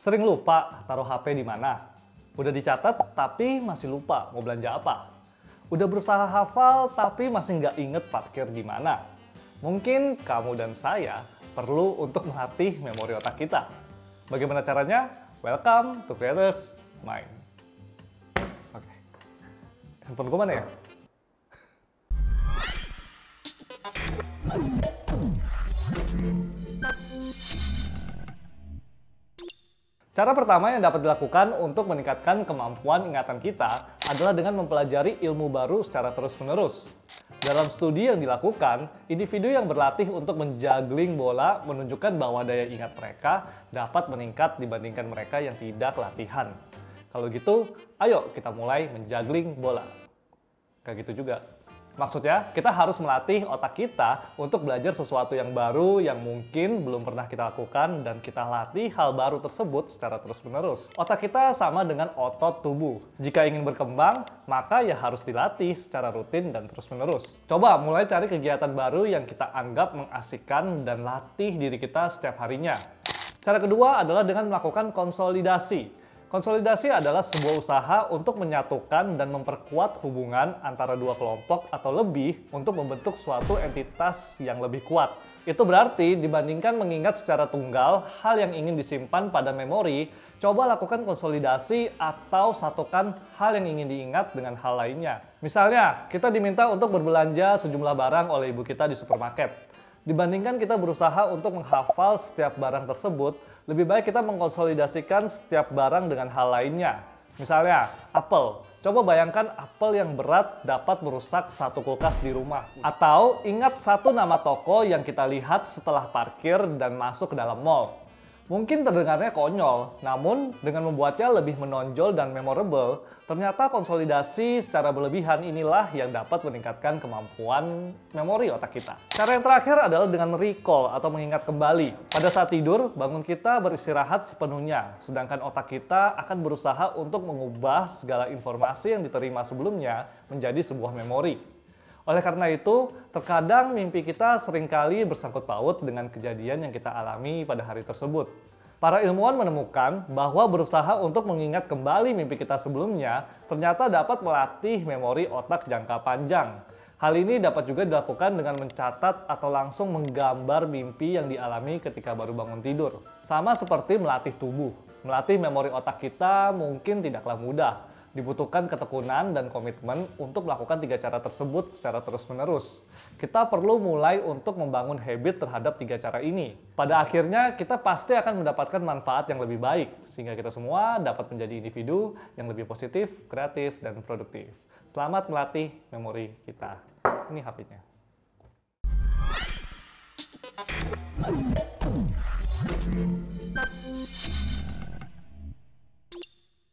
Sering lupa taruh HP di mana? Udah dicatat tapi masih lupa mau belanja apa? Udah berusaha hafal tapi masih nggak inget parkir di mana? Mungkin kamu dan saya perlu untuk melatih memori otak kita. Bagaimana caranya? Welcome to Creators Mind. Oke. Handphone gue mana ya? Cara pertama yang dapat dilakukan untuk meningkatkan kemampuan ingatan kita adalah dengan mempelajari ilmu baru secara terus-menerus. Dalam studi yang dilakukan, individu yang berlatih untuk menjuggling bola menunjukkan bahwa daya ingat mereka dapat meningkat dibandingkan mereka yang tidak latihan. Kalau gitu, ayo kita mulai menjuggling bola. Kayak gitu juga. Maksudnya, kita harus melatih otak kita untuk belajar sesuatu yang baru yang mungkin belum pernah kita lakukan dan kita latih hal baru tersebut secara terus-menerus. Otak kita sama dengan otot tubuh. Jika ingin berkembang, maka ya harus dilatih secara rutin dan terus-menerus. Coba mulai cari kegiatan baru yang kita anggap mengasihkan dan latih diri kita setiap harinya. Cara kedua adalah dengan melakukan konsolidasi. Konsolidasi adalah sebuah usaha untuk menyatukan dan memperkuat hubungan antara dua kelompok atau lebih untuk membentuk suatu entitas yang lebih kuat. Itu berarti dibandingkan mengingat secara tunggal hal yang ingin disimpan pada memori, coba lakukan konsolidasi atau satukan hal yang ingin diingat dengan hal lainnya. Misalnya, kita diminta untuk berbelanja sejumlah barang oleh ibu kita di supermarket. Dibandingkan kita berusaha untuk menghafal setiap barang tersebut, lebih baik kita mengkonsolidasikan setiap barang dengan hal lainnya. Misalnya, apel. Coba bayangkan apel yang berat dapat merusak satu kulkas di rumah. Atau ingat satu nama toko yang kita lihat setelah parkir dan masuk ke dalam mall. Mungkin terdengarnya konyol, namun dengan membuatnya lebih menonjol dan memorable, ternyata konsolidasi secara berlebihan inilah yang dapat meningkatkan kemampuan memori otak kita. Cara yang terakhir adalah dengan recall atau mengingat kembali. Pada saat tidur, bangun kita beristirahat sepenuhnya, sedangkan otak kita akan berusaha untuk mengubah segala informasi yang diterima sebelumnya menjadi sebuah memori. Oleh karena itu, terkadang mimpi kita seringkali bersangkut paut dengan kejadian yang kita alami pada hari tersebut. Para ilmuwan menemukan bahwa berusaha untuk mengingat kembali mimpi kita sebelumnya ternyata dapat melatih memori otak jangka panjang. Hal ini dapat juga dilakukan dengan mencatat atau langsung menggambar mimpi yang dialami ketika baru bangun tidur. Sama seperti melatih tubuh. Melatih memori otak kita mungkin tidaklah mudah. Dibutuhkan ketekunan dan komitmen untuk melakukan 3 cara tersebut secara terus-menerus. Kita perlu mulai untuk membangun habit terhadap 3 cara ini. Pada akhirnya, kita pasti akan mendapatkan manfaat yang lebih baik, sehingga kita semua dapat menjadi individu yang lebih positif, kreatif, dan produktif. Selamat melatih memori kita. Ini HP-nya.